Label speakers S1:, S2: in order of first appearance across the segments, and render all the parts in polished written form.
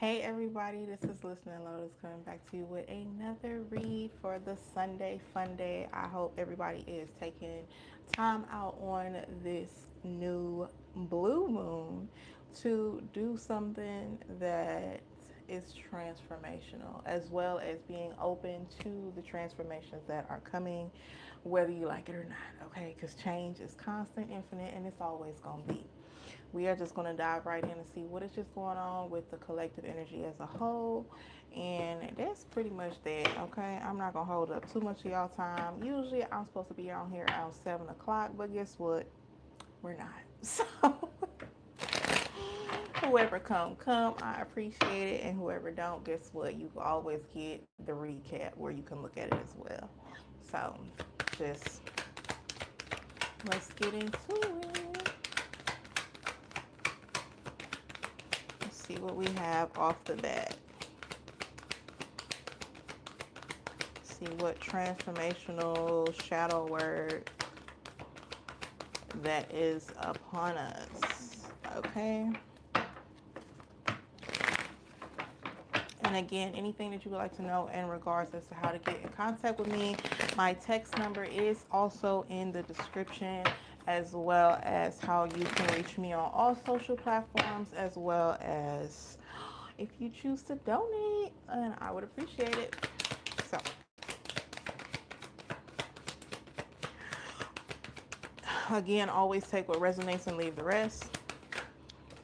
S1: Hey everybody, this is Listening Lotus coming back to you with another read for the Sunday Fun Day. I hope everybody is taking time out on this new blue moon to do something that is transformational, as well as being open to the transformations that are coming, whether you like it or not, okay? Because change is constant, infinite, and it's always going to be. We are just going to dive right in and see what is just going on with the collective energy as a whole. And that's pretty much that, okay? I'm not going to hold up too much of y'all time. Usually I'm supposed to be on here around 7 o'clock, but guess what? We're not. So whoever come, I appreciate it. And whoever don't, guess what? You always get the recap where you can look at it as well. So just let's get into it. See what we have off the bat. See what transformational shadow word that is upon us. Okay. And again, anything that you would like to know in regards as to how to get in contact with me, my text number is also in the description, as well as how you can reach me on all social platforms, as well as if you choose to donate, and I would appreciate it. So again, always take what resonates and leave the rest.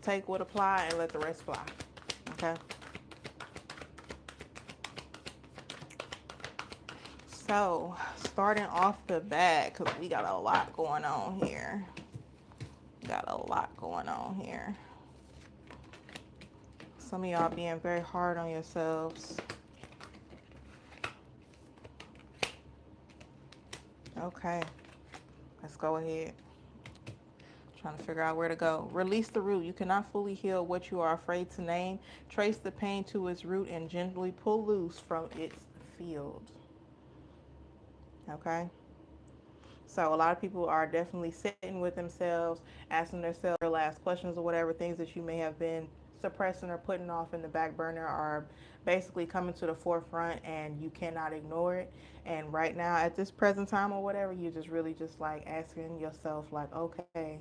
S1: Take what apply and let the rest fly. Okay. So starting off the bat, because we got a lot going on here. Some of y'all being very hard on yourselves. Okay, let's go ahead. Trying to figure out where to go. Release the root. You cannot fully heal what you are afraid to name. Trace the pain to its root and gently pull loose from its field. Okay. So a lot of people are definitely sitting with themselves, asking themselves their last questions or whatever, things that you may have been suppressing or putting off in the back burner are basically coming to the forefront and you cannot ignore it. And right now at this present time or whatever, you're just really just like asking yourself like, okay,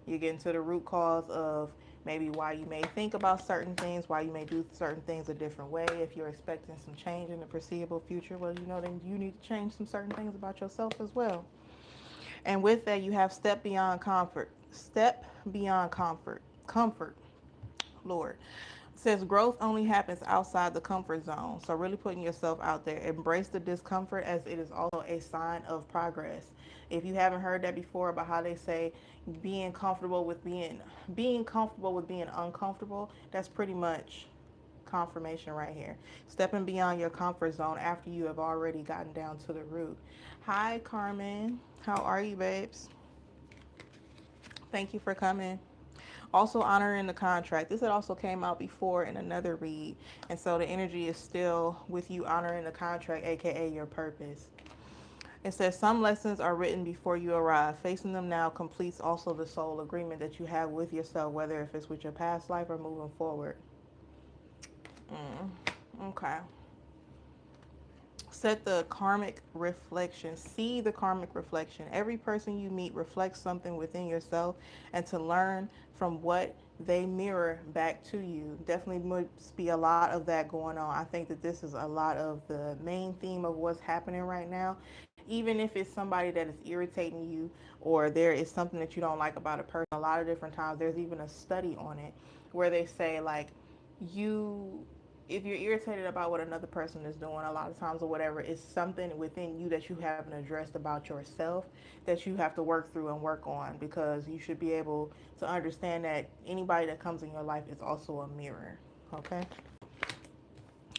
S1: you get into the root cause of maybe why you may think about certain things, why you may do certain things a different way. If you're expecting some change in the foreseeable future, well, you know, then you need to change some certain things about yourself as well. And with that, you have step beyond comfort. Step beyond comfort. Comfort, Lord. It says growth only happens outside the comfort zone. So really putting yourself out there. Embrace the discomfort as it is also a sign of progress. If you haven't heard that before about how they say being comfortable with being uncomfortable, that's pretty much confirmation right here. Stepping beyond your comfort zone after you have already gotten down to the root. Hi, Carmen. How are you, babes? Thank you for coming. Also honoring the contract. This had also came out before in another read. And so the energy is still with you honoring the contract, aka your purpose. It says some lessons are written before you arrive. Facing them now completes also the soul agreement that you have with yourself, whether if it's with your past life or moving forward. Okay. Set the karmic reflection. See the karmic reflection. Every person you meet reflects something within yourself, and to learn from what they mirror back to you. Definitely must be a lot of that going on. I think that this is a lot of the main theme of what's happening right now. Even if it's somebody that is irritating you or there is something that you don't like about a person, a lot of different times there's even a study on it where they say like you if you're irritated about what another person is doing a lot of times or whatever, it's something within you that you haven't addressed about yourself that you have to work through and work on, because you should be able to understand that anybody that comes in your life is also a mirror. Okay.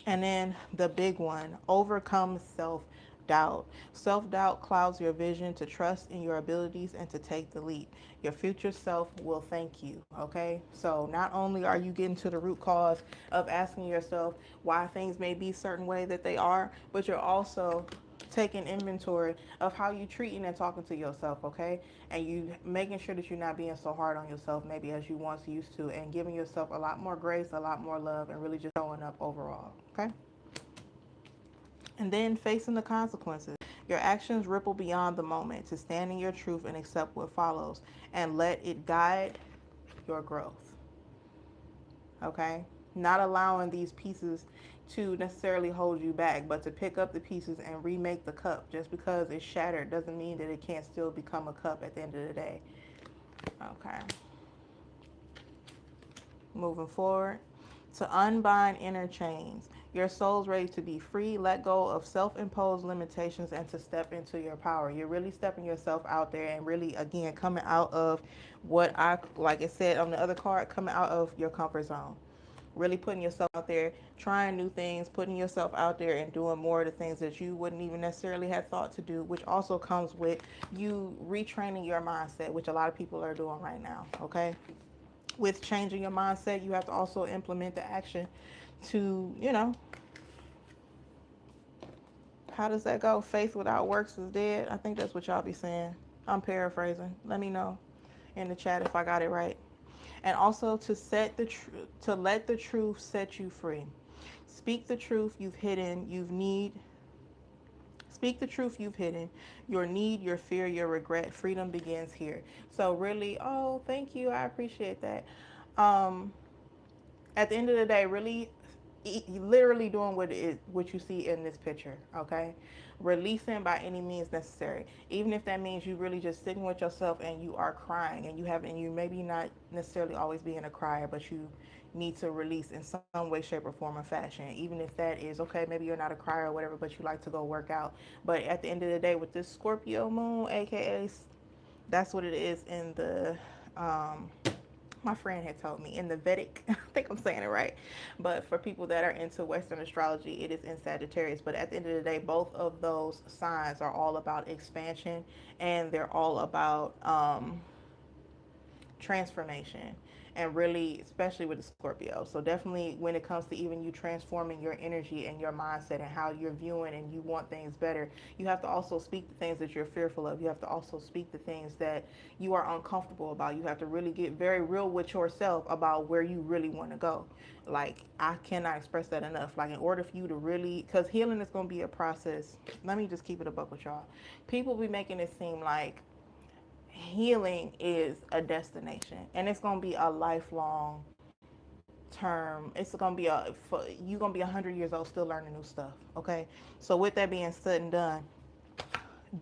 S1: And then the big one, overcome self doubt. Self doubt clouds your vision to trust in your abilities and to take the leap. Your future self will thank you. Okay. So not only are you getting to the root cause of asking yourself why things may be a certain way that they are, but you're also taking inventory of how you treating and talking to yourself, okay? And you making sure that you're not being so hard on yourself maybe as you once used to, and giving yourself a lot more grace, a lot more love, and really just showing up overall, okay? And then facing the consequences. Your actions ripple beyond the moment to stand in your truth and accept what follows and let it guide your growth. Okay? Not allowing these pieces to necessarily hold you back, but to pick up the pieces and remake the cup. Just because it's shattered doesn't mean that it can't still become a cup at the end of the day. Okay. Moving forward. To unbind inner chains. Your soul's ready to be free, let go of self imposed limitations, and to step into your power. You're really stepping yourself out there and really, again, coming out of what like I said on the other card, coming out of your comfort zone. Really putting yourself out there, trying new things, putting yourself out there and doing more of the things that you wouldn't even necessarily have thought to do, which also comes with you retraining your mindset, which a lot of people are doing right now, okay? With changing your mindset, you have to also implement the action to, how does that go? Faith without works is dead. I think that's what y'all be saying. I'm paraphrasing. Let me know in the chat if I got it right. And also to let the truth set you free. Speak the truth you've hidden. Speak the truth you've hidden. Your need, your fear, your regret. Freedom begins here. So really, oh, thank you. I appreciate that. Um, at the end of the day, really, literally doing what you see in this picture, okay? Releasing by any means necessary, even if that means you really just sitting with yourself and you are crying, and you maybe not necessarily always being a crier, but you need to release in some way, shape, or form or fashion. Even if that is okay, maybe you're not a crier or whatever, but you like to go work out. But at the end of the day, with this Scorpio moon, aka, that's what it is in the my friend had told me in the Vedic, I think I'm saying it right, but for people that are into Western astrology, it is in Sagittarius. But at the end of the day, both of those signs are all about expansion, and they're all about transformation, and really especially with the Scorpio. So definitely when it comes to even you transforming your energy and your mindset and how you're viewing and you want things better, you have to also speak the things that you're fearful of. You have to also speak the things that you are uncomfortable about. You have to really get very real with yourself about where you really want to go. Like, I cannot express that enough. Like, in order for you to really, because healing is going to be a process. Let me just keep it a buck with y'all. People be making it seem like healing is a destination, and it's going to be a lifelong term. It's going to be you're going to be 100 years old still learning new stuff, okay? So with that being said and done,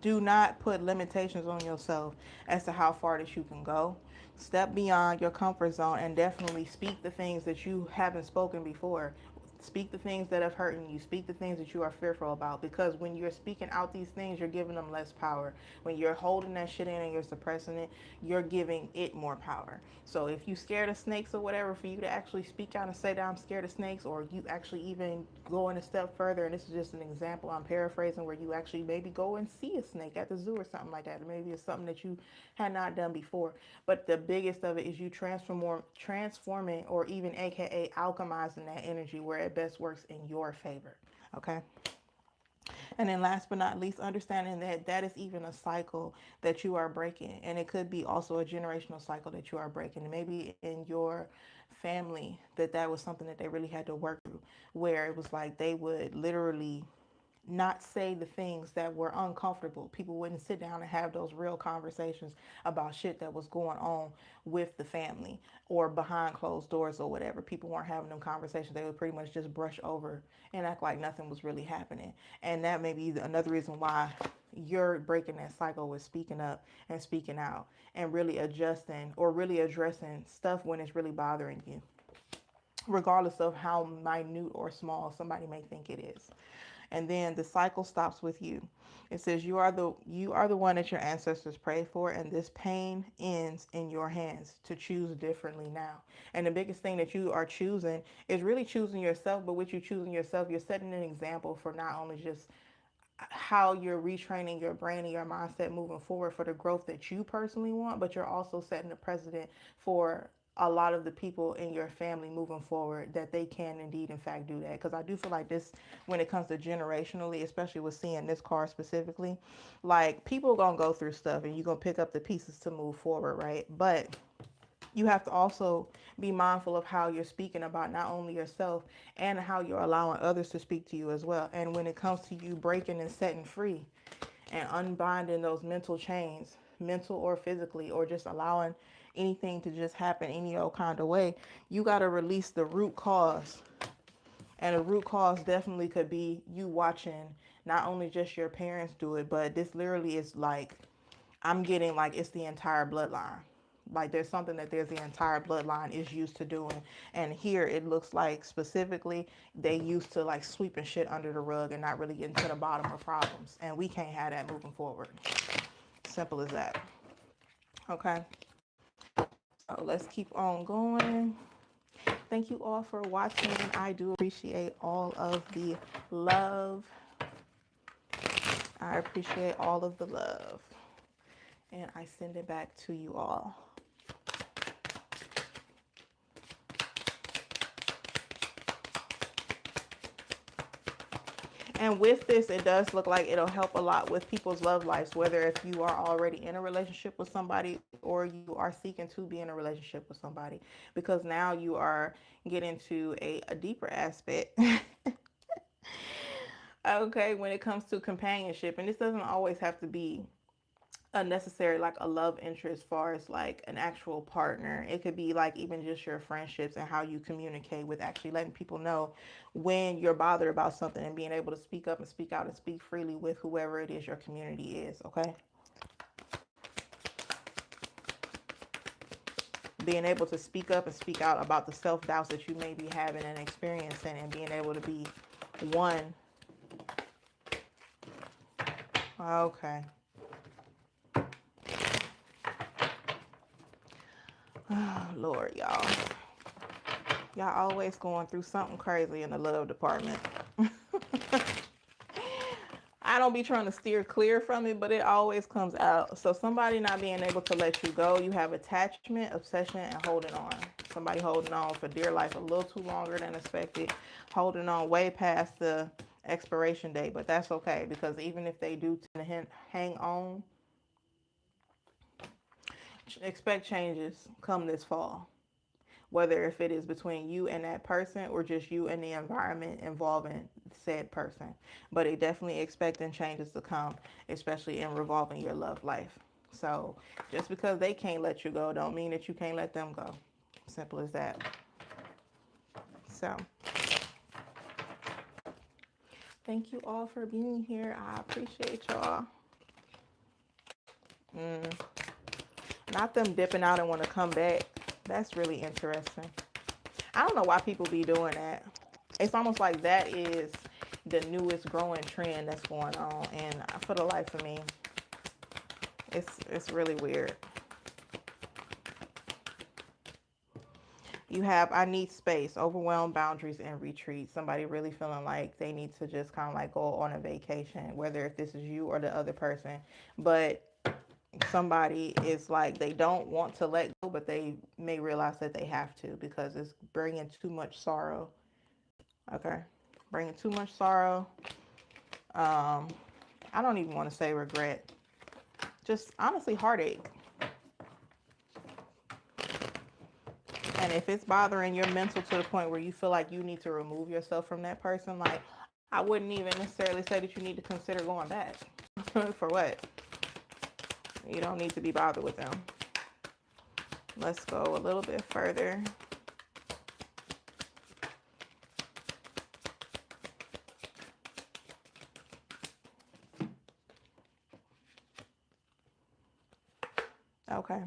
S1: do not put limitations on yourself as to how far that you can go. Step beyond your comfort zone and definitely speak the things that you haven't spoken before. Speak the things that have hurt you. Speak the things that you are fearful about. Because when you're speaking out these things, you're giving them less power. When you're holding that shit in and you're suppressing it, you're giving it more power. So if you scared of snakes or whatever, for you to actually speak out and say that I'm scared of snakes, or you actually even going a step further, and this is just an example, I'm paraphrasing, where you actually maybe go and see a snake at the zoo or something like that. Maybe it's something that you had not done before. But the biggest of it is you transforming, or even AKA alchemizing that energy where it best works in your favor. Okay. And then last but not least, understanding that that is even a cycle that you are breaking. And it could be also a generational cycle that you are breaking. And maybe in your family that was something that they really had to work through, where it was like they would literally not say the things that were uncomfortable. People wouldn't sit down and have those real conversations about shit that was going on with the family or behind closed doors or whatever. People weren't having them conversations. They would pretty much just brush over and act like nothing was really happening. And that may be another reason why you're breaking that cycle with speaking up and speaking out and really adjusting or really addressing stuff when it's really bothering you, regardless of how minute or small somebody may think it is. And then the cycle stops with you. It says you are the one that your ancestors prayed for, and this pain ends in your hands to choose differently now. And the biggest thing that you are choosing is really choosing yourself. But with you choosing yourself, you're setting an example for not only just how you're retraining your brain and your mindset moving forward for the growth that you personally want, but you're also setting a precedent for a lot of the people in your family moving forward that they can indeed in fact do that, because I do feel like this, when it comes to generationally, especially with seeing this card specifically, like people gonna go through stuff and you're gonna pick up the pieces to move forward, right? But you have to also be mindful of how you're speaking about not only yourself and how you're allowing others to speak to you as well. And when it comes to you breaking and setting free and unbinding those mental chains, mental or physically, or just allowing anything to just happen any old kind of way, you got to release the root cause. And the root cause definitely could be you watching not only just your parents do it, but this literally is like, I'm getting like it's the entire bloodline. Like there's something that there's the entire bloodline is used to doing. And here it looks like specifically they used to like sweeping shit under the rug and not really getting to the bottom of problems. And we can't have that moving forward. Simple as that. Okay. So let's keep on going. Thank you all for watching. I do appreciate all of the love. I appreciate all of the love. And I send it back to you all. And with this, it does look like it'll help a lot with people's love lives, whether if you are already in a relationship with somebody or you are seeking to be in a relationship with somebody, because now you are getting to a deeper aspect. Okay, when it comes to companionship, and this doesn't always have to be unnecessary like a love interest, as far as like an actual partner. It could be like even just your friendships and how you communicate with actually letting people know when you're bothered about something and being able to speak up and speak out and speak freely with whoever it is your community is. Okay, being able to speak up and speak out about the self-doubts that you may be having and experiencing, and being able to be one. Okay. Oh, Lord, y'all. Y'all always going through something crazy in the love department. I don't be trying to steer clear from it, but it always comes out. So somebody not being able to let you go. You have attachment, obsession, and holding on. Somebody holding on for dear life a little too longer than expected. Holding on way past the expiration date. But that's okay, because even if they do tend to hang on, expect changes come this fall. Whether if it is between you and that person or just you and the environment involving said person. But it definitely expecting changes to come, especially in revolving your love life. So just because they can't let you go don't mean that you can't let them go. Simple as that. So thank you all for being here. I appreciate y'all. Not them dipping out and want to come back. That's really interesting. I don't know why people be doing that. It's almost like that is the newest growing trend that's going on. And for the life of me, it's really weird. You have, I need space, overwhelm, boundaries, and retreat. Somebody really feeling like they need to just kind of like go on a vacation, whether if this is you or the other person. But somebody is like they don't want to let go, but they may realize that they have to because it's bringing too much sorrow. Okay, bringing too much sorrow. I don't even want to say regret, just honestly heartache. And if it's bothering your mental to the point where you feel like you need to remove yourself from that person, like I wouldn't even necessarily say that you need to consider going back. For what? You don't need to be bothered with them. Let's go a little bit further. Okay.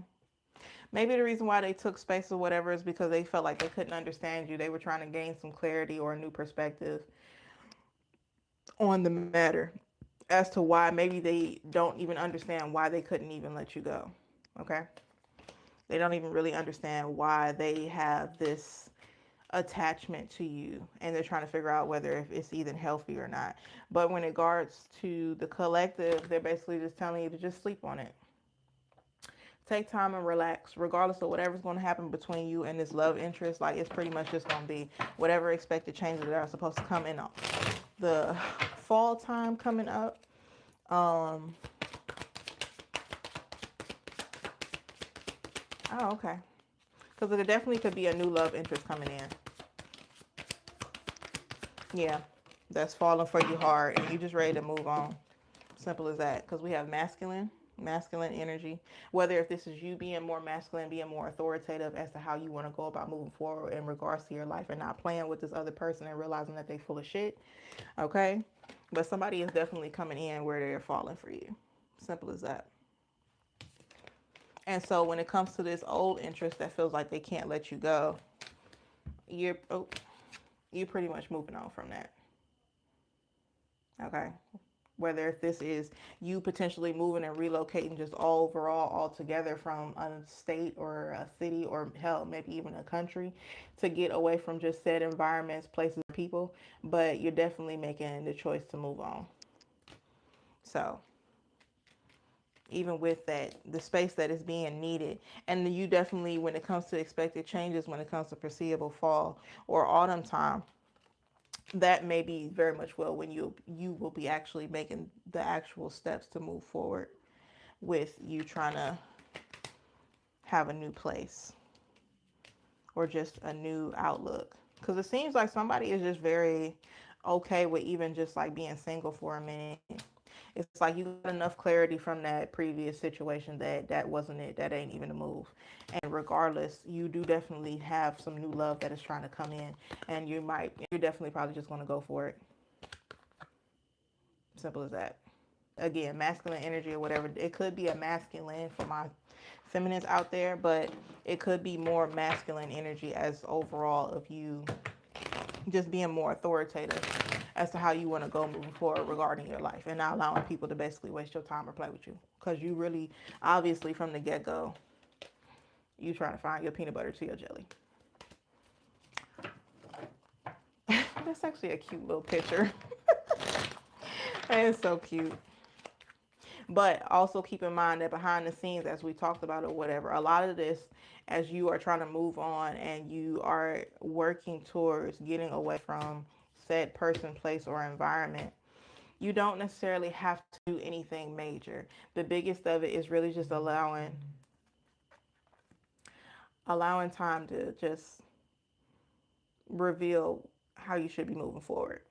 S1: Maybe the reason why they took space or whatever is because they felt like they couldn't understand you. They were trying to gain some clarity or a new perspective on the matter as to why maybe they don't even understand why they couldn't even let you go. Okay? They don't even really understand why they have this attachment to you, and they're trying to figure out whether if it's even healthy or not. But when it regards to the collective, they're basically just telling you to just sleep on it. take time and relax, regardless of whatever's going to happen between you and this love interest. Like, it's pretty much just going to be whatever expected changes that are supposed to come in the fall time coming up. um oh, okay, because it definitely could be a new love interest coming in. Yeah, that's falling for you hard and you just ready to move on. Simple as that. Because we have masculine energy. Whether if this is you being more masculine, being more authoritative as to how you want to go about moving forward in regards to your life, and not playing with this other person and realizing that they full of shit. Okay? But somebody is definitely coming in where they're falling for you. Simple as that. And so when it comes to this old interest that feels like they can't let you go, you're you're pretty much moving on from that. Okay? Whether if this is you potentially moving and relocating just all overall altogether from a state or a city, or hell, maybe even a country, to get away from just said environments, places, people. But you're definitely making the choice to move on. So even with that, the space that is being needed, and you definitely, when it comes to expected changes, when it comes to foreseeable fall or autumn time, that may be very much well when you will be actually making the actual steps to move forward with you trying to have a new place or just a new outlook. Because it seems like somebody is just very okay with even just like being single for a minute. It's like you got enough clarity from that previous situation that that wasn't it. That ain't even a move. And regardless, you do definitely have some new love that is trying to come in, and you're definitely probably just going to go for it. Simple as that. Again, masculine energy or whatever. It could be a masculine for my feminines out there, but it could be more masculine energy as overall of you just being more authoritative as to how you want to go moving forward regarding your life, and not allowing people to basically waste your time or play with you, because you really obviously from the get-go you trying to find your peanut butter to your jelly. That's actually a cute little picture. That is so cute. But also keep in mind that behind the scenes, as we talked about or whatever, a lot of this, as you are trying to move on and you are working towards getting away from said person, place, or environment, you don't necessarily have to do anything major. The biggest of it is really just allowing time to just reveal how you should be moving forward,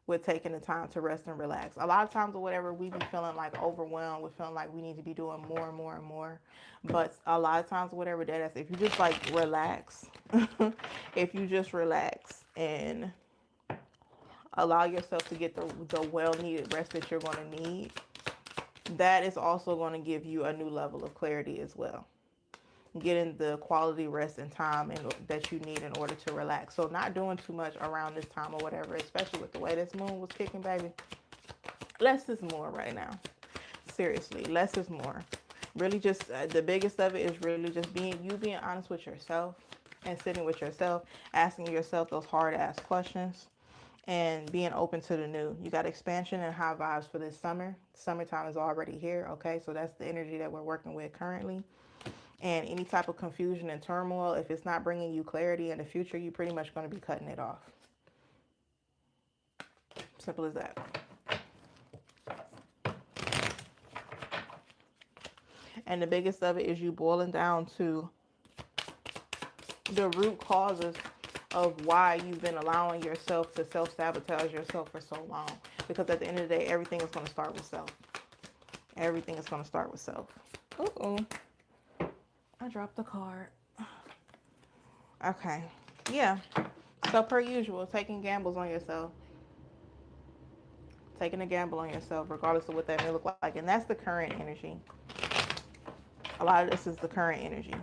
S1: with taking the time to rest and relax. A lot of times or whatever, we be feeling like overwhelmed. We're feeling like we need to be doing more and more and more. But a lot of times or whatever, that is, if you just like relax, if you just relax and allow yourself to get the well needed rest that you're going to need, that is also going to give you a new level of clarity as well. Getting the quality rest and time that you need in order to relax. So not doing too much around this time or whatever, especially with the way this moon was kicking, baby. Less is more right now. Seriously, less is more. Really just the biggest of it is really just being honest with yourself and sitting with yourself, asking yourself those hard ass questions, and being open to the new. You got expansion and high vibes for this summer. Summertime is already here, okay? So that's the energy that we're working with currently. And any type of confusion and turmoil, if it's not bringing you clarity in the future, you're pretty much going to be cutting it off. Simple as that. And the biggest of it is you boiling down to the root causes of why you've been allowing yourself to self-sabotage yourself for so long. Because at the end of the day, everything is going to start with self. Everything is going to start with self. Uh-oh. I dropped the card. Okay. Yeah. So per usual, taking gambles on yourself. Taking a gamble on yourself, regardless of what that may look like. And that's the current energy. A lot of this is the current energy.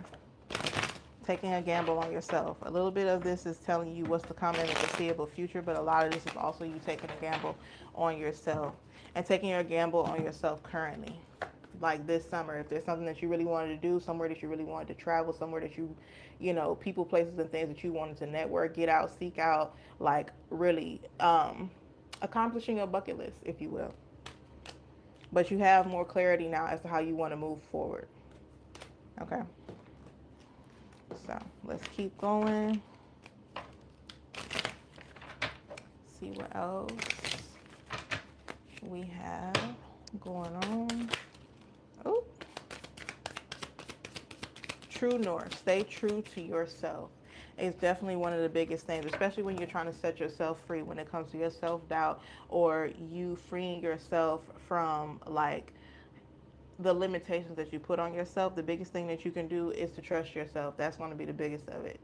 S1: Taking a gamble on yourself. A little bit of this is telling you what's to come in the foreseeable future, but a lot of this is also you taking a gamble on yourself. And taking your gamble on yourself currently. Like this summer, if there's something that you really wanted to do, somewhere that you really wanted to travel, somewhere that you know, people, places, and things that you wanted to network, get out, seek out, like really accomplishing your bucket list, if you will. But you have more clarity now as to how you want to move forward. Okay, so let's keep going. See what else we have going on. Oh, true north. Stay true to yourself. It's definitely one of the biggest things, especially when you're trying to set yourself free when it comes to your self doubt or you freeing yourself from like the limitations that you put on yourself. The biggest thing that you can do is to trust yourself. That's going to be the biggest of it.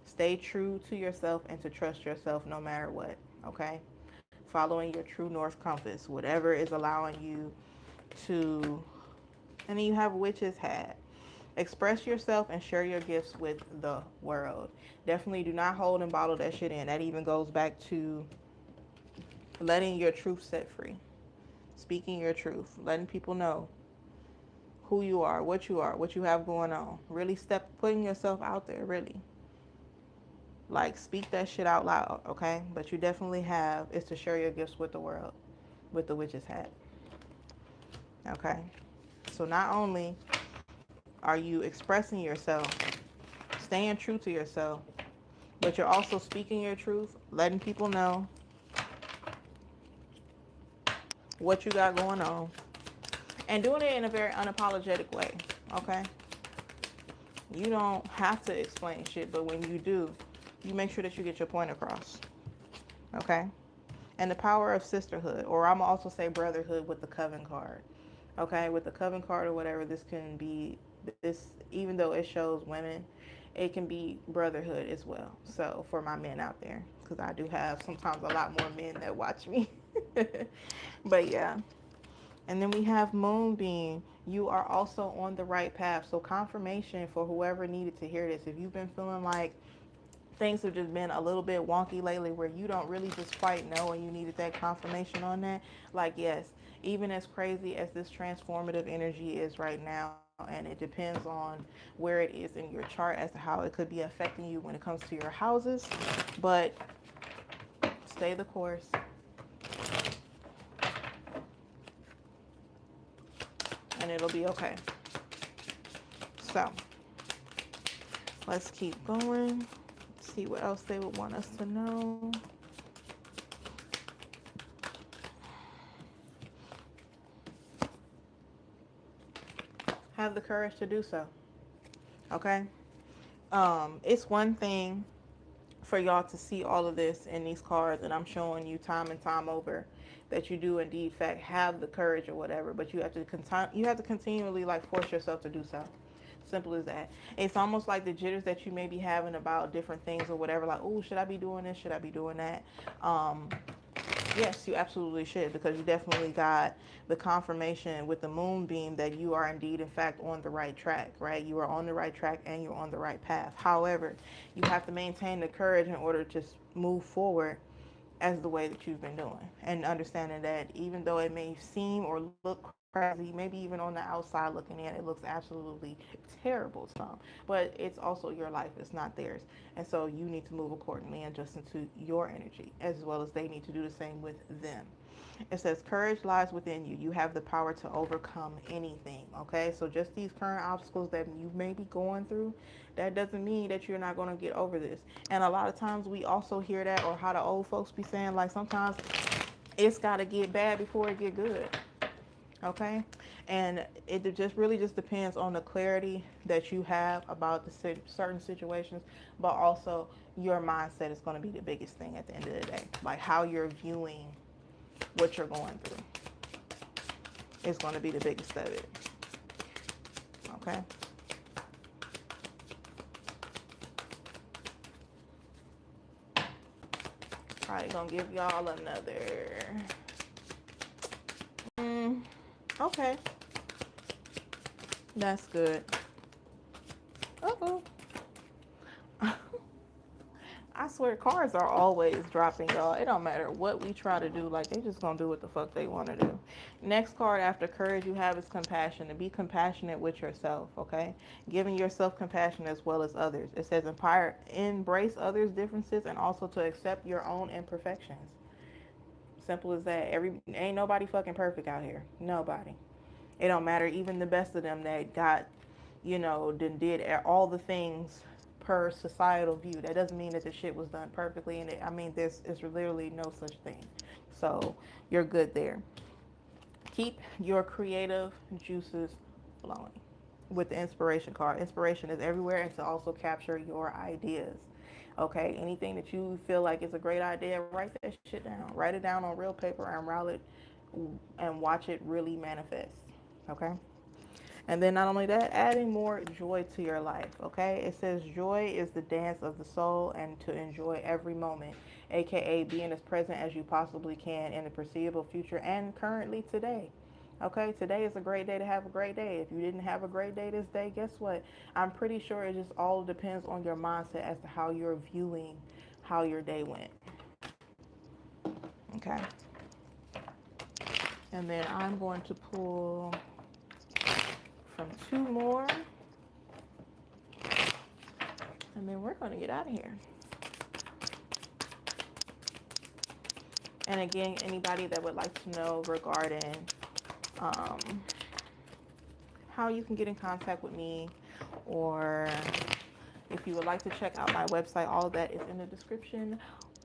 S1: Stay true to yourself and to trust yourself no matter what. Okay? Following your true north compass, whatever is allowing you to. And then you have witch's hat. Express yourself and share your gifts with the world. Definitely do not hold and bottle that shit in. That even goes back to letting your truth set free. Speaking your truth. Letting people know who you are, what you have going on. Really putting yourself out there, really. Like, speak that shit out loud, okay? But you definitely have is to share your gifts with the world, with the witch's hat, okay? So not only are you expressing yourself, staying true to yourself, but you're also speaking your truth, letting people know what you got going on, and doing it in a very unapologetic way, okay? You don't have to explain shit, but when you do, you make sure that you get your point across, okay? And the power of sisterhood, or I'm also say brotherhood with the coven card, okay? With the coven card or whatever, this can be this, even though it shows women, it can be brotherhood as well. So for my men out there, because I do have sometimes a lot more men that watch me. But yeah. And then we have moonbeam. You are also on the right path. So confirmation for whoever needed to hear this. If you've been feeling like things have just been a little bit wonky lately where you don't really just quite know and you needed that confirmation on that, like, yes, even as crazy as this transformative energy is right now, and it depends on where it is in your chart as to how it could be affecting you when it comes to your houses, but stay the course and it'll be okay. So let's keep going. See what else they would want us to know. Have the courage to do so. Okay? It's one thing for y'all to see all of this in these cards, and I'm showing you time and time over that you do indeed fact have the courage or whatever, but you have to continually like force yourself to do so. Simple as that. It's almost like the jitters that you may be having about different things or whatever, like, oh, should I be doing this, should I be doing that? Yes, you absolutely should, because you definitely got the confirmation with the moonbeam that you are indeed, in fact, on the right track, right? You are on the right track and you're on the right path. However, you have to maintain the courage in order to move forward as the way that you've been doing, and understanding that even though it may seem or look crazy, maybe even on the outside looking in, it looks absolutely terrible to some, but it's also your life, it's not theirs, and so you need to move accordingly and adjust into your energy as well as they need to do the same with them. It says courage lies within you. You have the power to overcome anything. Okay, so just these current obstacles that you may be going through, that doesn't mean that you're not going to get over this. And a lot of times we also hear that, or how the old folks be saying, like, sometimes it's got to get bad before it get good. Okay, and it just really just depends on the clarity that you have about the certain situations, but also your mindset is going to be the biggest thing at the end of the day. Like, how you're viewing what you're going through is going to be the biggest of it. Okay. Probably gonna give y'all another. Okay, that's good. Uh-oh. I swear cards are always dropping, y'all. It don't matter what we try to do. Like, they just gonna do what the fuck they want to do. Next card after courage you have is compassion. To be compassionate with yourself, okay? Giving yourself compassion as well as others. It says embrace others' differences and also to accept your own imperfections. Simple as that. Ain't nobody fucking perfect out here. Nobody. It don't matter. Even the best of them that got, then did all the things per societal view. That doesn't mean that the shit was done perfectly. And I mean, there's literally no such thing. So you're good there. Keep your creative juices flowing with the inspiration card. Inspiration is everywhere, and to also capture your ideas. Okay, anything that you feel like is a great idea, write that shit down. Write it down on real paper and route it and watch it really manifest. Okay. And then not only that, adding more joy to your life, okay? It says joy is the dance of the soul and to enjoy every moment, aka being as present as you possibly can in the foreseeable future and currently today. Okay, today is a great day to have a great day. If you didn't have a great day this day, guess what? I'm pretty sure it just all depends on your mindset as to how you're viewing how your day went. Okay. And then I'm going to pull from two more. And then we're going to get out of here. And again, anybody that would like to know regarding um, how you can get in contact with me, or if you would like to check out my website, all of that is in the description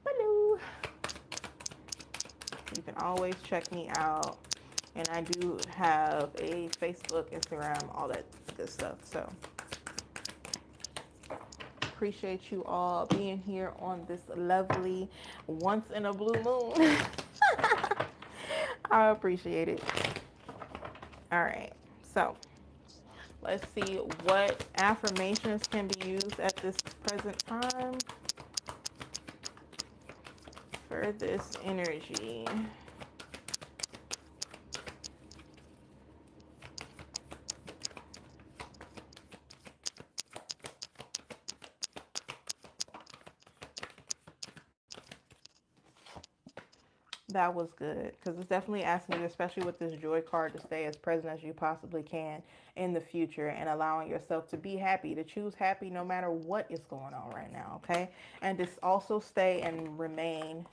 S1: below. You can always check me out. And I do have a Facebook, Instagram, all that good stuff. So appreciate you all being here on this lovely once in a blue moon. I appreciate it. All right. So let's see what affirmations can be used at this present time for this energy. That was good because it's definitely asking you, especially with this joy card, to stay as present as you possibly can in the future and allowing yourself to be happy, to choose happy no matter what is going on right now, okay? And just also stay and remain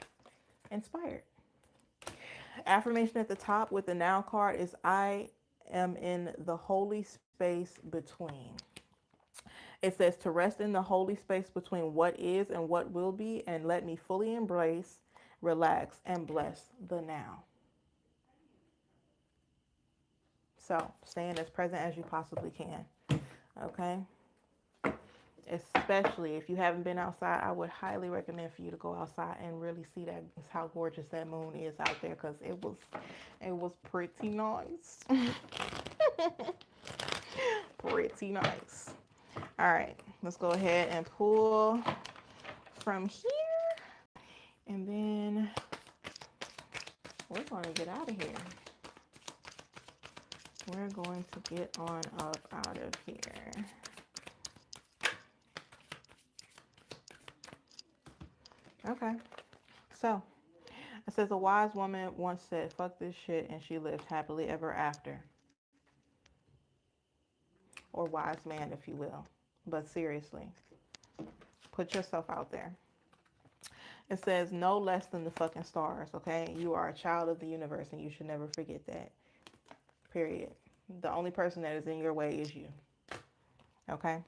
S1: inspired. Affirmation at the top with the now card is I am in the holy space between. It says to rest in the holy space between what is and what will be and let me fully embrace, relax, and bless the now. So, staying as present as you possibly can. Okay? Especially if you haven't been outside, I would highly recommend for you to go outside and really see that how gorgeous that moon is out there, because it was pretty nice. Pretty nice. All right, let's go ahead and pull from here, and then we're going to get out of here. We're going to get on up out of here. Okay, so it says a wise woman once said, fuck this shit, and she lived happily ever after. Or wise man, if you will. But seriously, put yourself out there. It says no less than the fucking stars, okay? You are a child of the universe, and you should never forget that. Period. The only person that is in your way is you. Okay?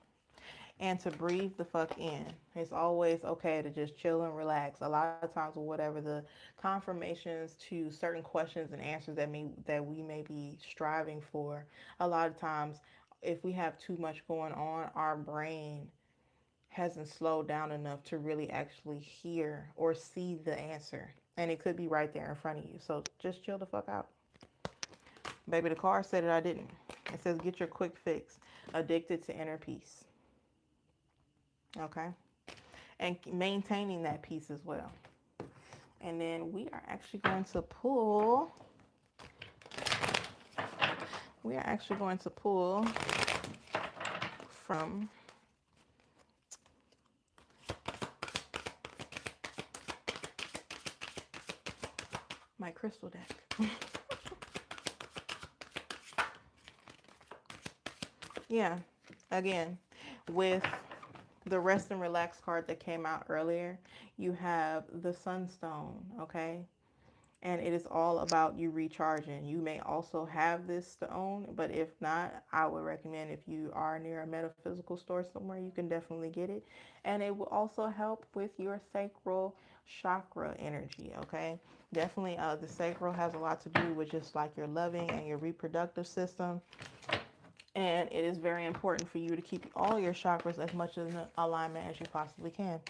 S1: And to breathe the fuck in. It's always okay to just chill and relax. A lot of times, whatever the confirmations to certain questions and answers that we may be striving for, a lot of times, if we have too much going on, our brain hasn't slowed down enough to really actually hear or see the answer. And it could be right there in front of you. So just chill the fuck out. Baby, the card said it, I didn't. It says get your quick fix. Addicted to inner peace. Okay? And maintaining that peace as well. And then we are actually going to pull. From my crystal deck. Yeah, again, with the rest and relax card that came out earlier, you have the sunstone, okay? and it is all about you recharging. You may also have this stone, but if not, I would recommend if you are near a metaphysical store somewhere, you can definitely get it. And it will also help with your sacral chakra energy, okay? Definitely, the sacral has a lot to do with just like your loving and your reproductive system. And it is very important for you to keep all your chakras as much in alignment as you possibly can.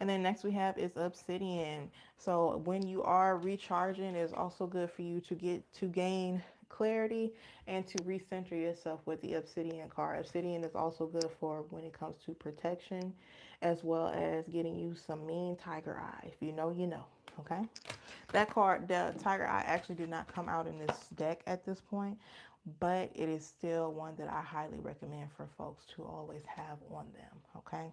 S1: And then next we have is obsidian. So when you are recharging, it's also good for you to gain clarity and to recenter yourself with the obsidian card. Obsidian is also good for when it comes to protection, as well as getting you some mean tiger eye. If you know, you know. Okay. That card, the tiger eye, actually did not come out in this deck at this point, but it is still one that I highly recommend for folks to always have on them. Okay.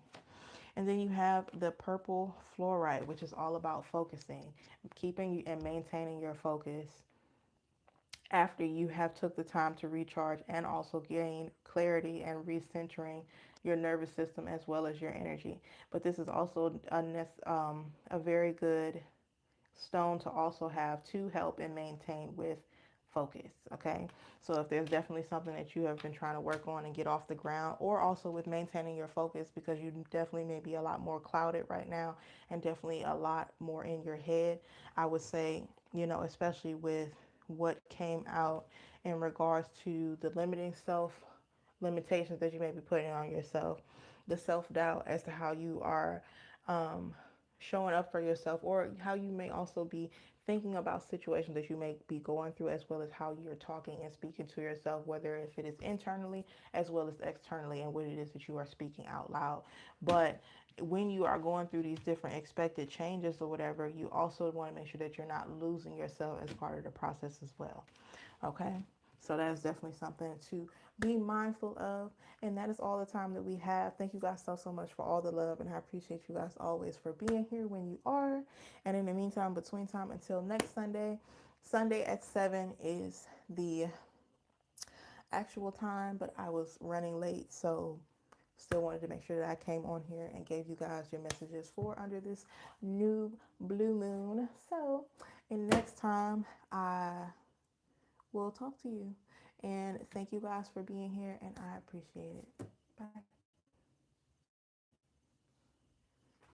S1: And then you have the purple fluorite, which is all about focusing, keeping and maintaining your focus after you have took the time to recharge and also gain clarity and recentering your nervous system as well as your energy. But this is also a very good stone to also have to help and maintain with focus. Okay, so if there's definitely something that you have been trying to work on and get off the ground, or also with maintaining your focus, because you definitely may be a lot more clouded right now and definitely a lot more in your head, I would say, especially with what came out in regards to the limiting self limitations that you may be putting on yourself, the self doubt as to how you are um, showing up for yourself, or how you may also be thinking about situations that you may be going through, as well as how you're talking and speaking to yourself, whether if it is internally as well as externally, and what it is that you are speaking out loud. But when you are going through these different expected changes or whatever, you also want to make sure that you're not losing yourself as part of the process as well. Okay, so that is definitely something to be mindful of. And that is all the time that we have. Thank you guys so much for all the love, and I appreciate you guys always for being here when you are. And in the meantime, between time until next Sunday at 7 is the actual time, but I was running late, so still wanted to make sure that I came on here and gave you guys your messages for under this new blue moon. So, in next time, I will talk to you. And thank you guys for being here, and I appreciate it. Bye.